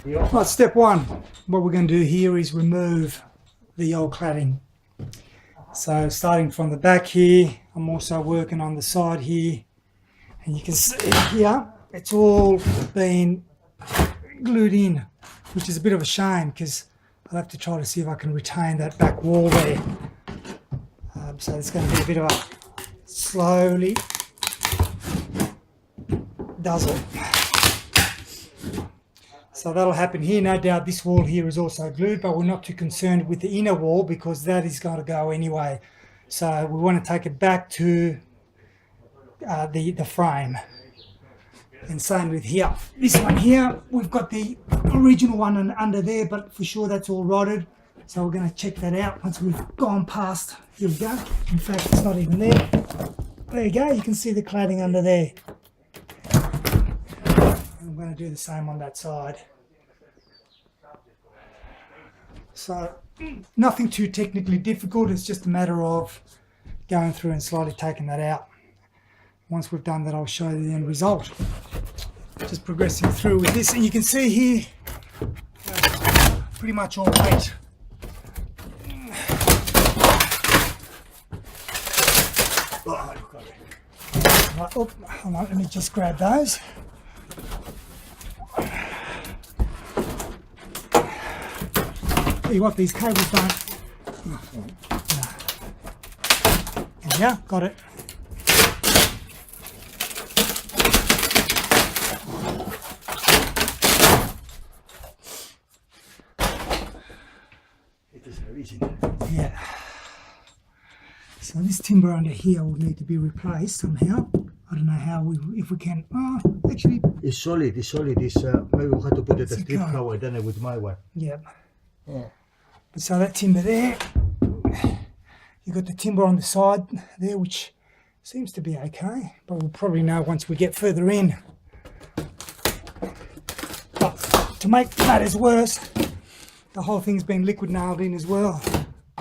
Right, step one, what we're going to do here is remove the old cladding. So starting from the back here, I'm also working on the side here, and you can see here it's all been glued in, which is a bit of a shame because I'll have to try to see if I can retain that back wall there. So it's going to be a bit of a slowly does it. So that'll happen here. No doubt this wall here is also glued, but we're not too concerned with the inner wall because that is going to go anyway. So we want to take it back to the frame. And same with here. This one here, we've got the original one under there, but for sure that's all rotted. So we're going to check that out once we've gone past. Here we go. In fact, it's not even there. There you go. You can see the cladding under there. I'm going to do the same on that side. So nothing too technically difficult. It's just a matter of going through and slowly taking that out. Once we've done that, I'll show you the end result. Just progressing through with this, and you can see here pretty much all wet. Right, oh, hold on, let me just grab those. Tell you what, these cables don't. Yeah, got it. Yeah. So this timber under here will need to be replaced somehow. I don't know how if we can. Oh, actually, it's solid. It's solid. It's maybe we'll have to put it a strip cover done it with my one. Yeah. But so that timber there, you got the timber on the side there, which seems to be okay. But we'll probably know once we get further in. But to make matters worse, the whole thing's been liquid nailed in as well.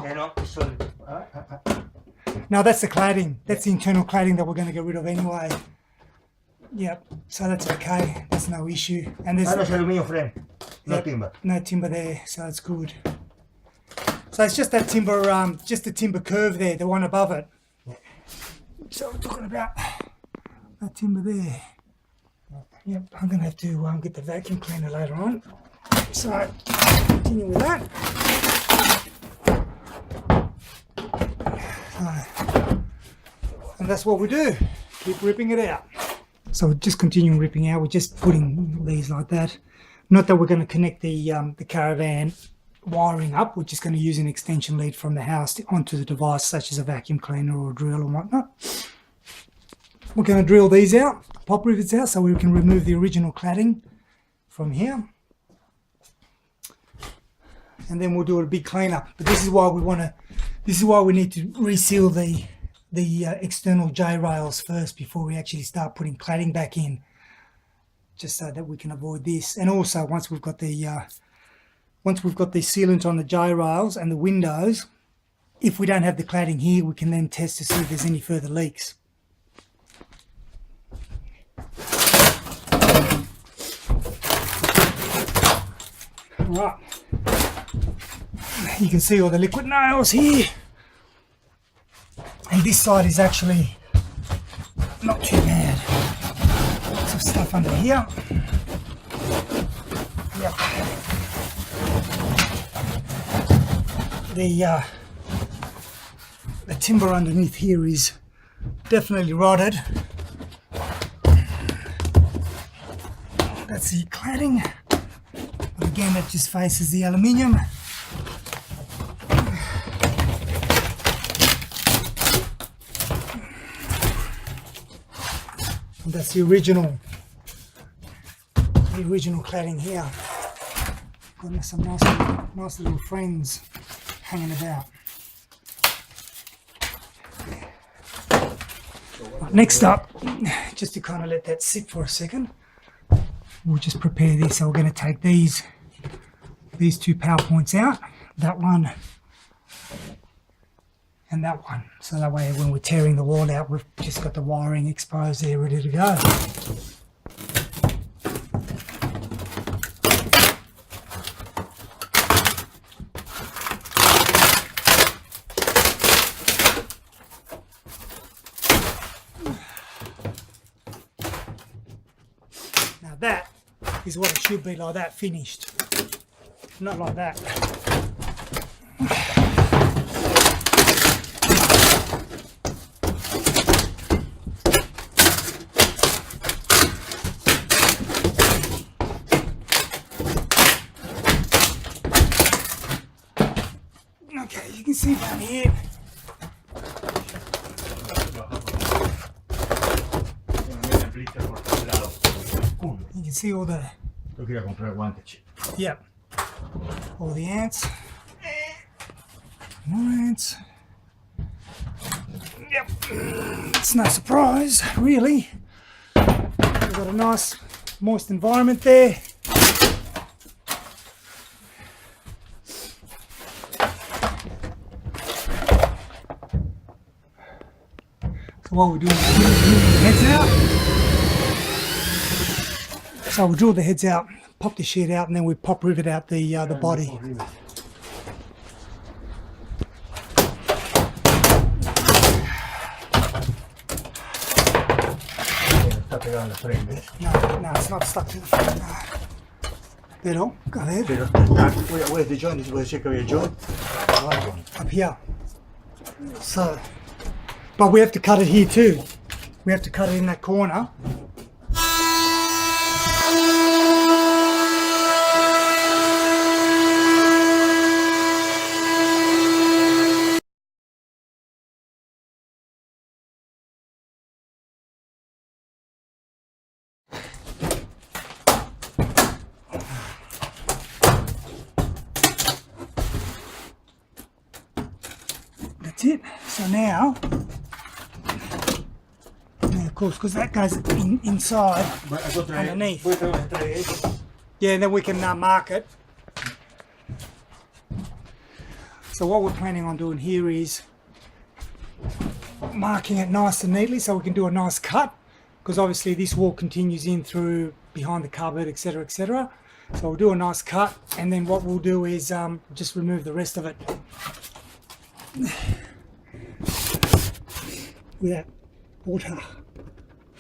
Yeah, no, it's solid. No, that's the cladding. That's the internal cladding that we're going to get rid of anyway. Yep, so that's okay. That's no issue. And there's aluminium frame, no timber. No timber there, so it's good. So it's just that timber, just the timber curve there, the one above it. So we're talking about that timber there. Yep, I'm going to have to get the vacuum cleaner later on. So continue with that. And that's what we do. Keep ripping it out. So we're just continuing ripping out. We're just putting these like that. Not that we're going to connect the caravan wiring up. We're just going to use an extension lead from the house onto the device, such as a vacuum cleaner or a drill and whatnot. We're going to drill these out, pop rivets out, so we can remove the original cladding from here. And then we'll do a big cleanup. But this is why we want to. This is why we need to reseal the external J rails first before we actually start putting cladding back in, just so that we can avoid this. And also, once we've got the sealant on the J rails and the windows, if we don't have the cladding here, we can then test to see if there's any further leaks. Right. You can see all the liquid nails here, and this side is actually not too bad. Some stuff under here. Yep. The timber underneath here is definitely rotted. That's the cladding. But again, that just faces the aluminium. And that's the original cladding here. Got some nice little friends hanging about. Next up, just to kind of let that sit for a second, we'll just prepare this. So we're going to take these two power points out, that one and that one, so that way when we're tearing the wall out, we've just got the wiring exposed there, ready to go. Now that is what it should be, like that, finished. Not like that. Okay, you can see down here. You can see all the, Yo quería comprar guantes, che. yep, all the ants. More ants. Yep, it's no surprise, really. We've got a nice moist environment there. So what we're doing is drilling the heads out. So we'll drill the heads out, pop the shed out, and then we pop rivet out the body. Está pegado en la frente. No, it's not stuck to the frame. Pero, go ahead. Pero está, where's the joint? This was check your joint. Up here. So, but we have to cut it here too. We have to cut it in that corner. That's it. So now, of course, because that goes inside, underneath. Yeah, then we can mark it. So what we're planning on doing here is marking it nice and neatly so we can do a nice cut, because obviously this wall continues in through behind the cupboard, etc., etc. So we'll do a nice cut, and then what we'll do is just remove the rest of it. With that water.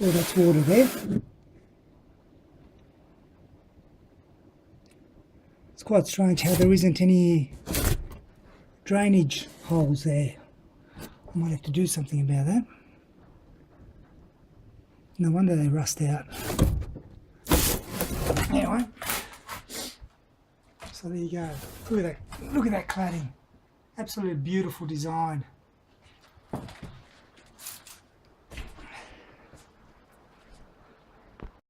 Oh, that's water there. It's quite strange how there isn't any drainage holes there. I might have to do something about that. No wonder they rust out. Anyway, so there you go. Look at that cladding. Absolutely beautiful design.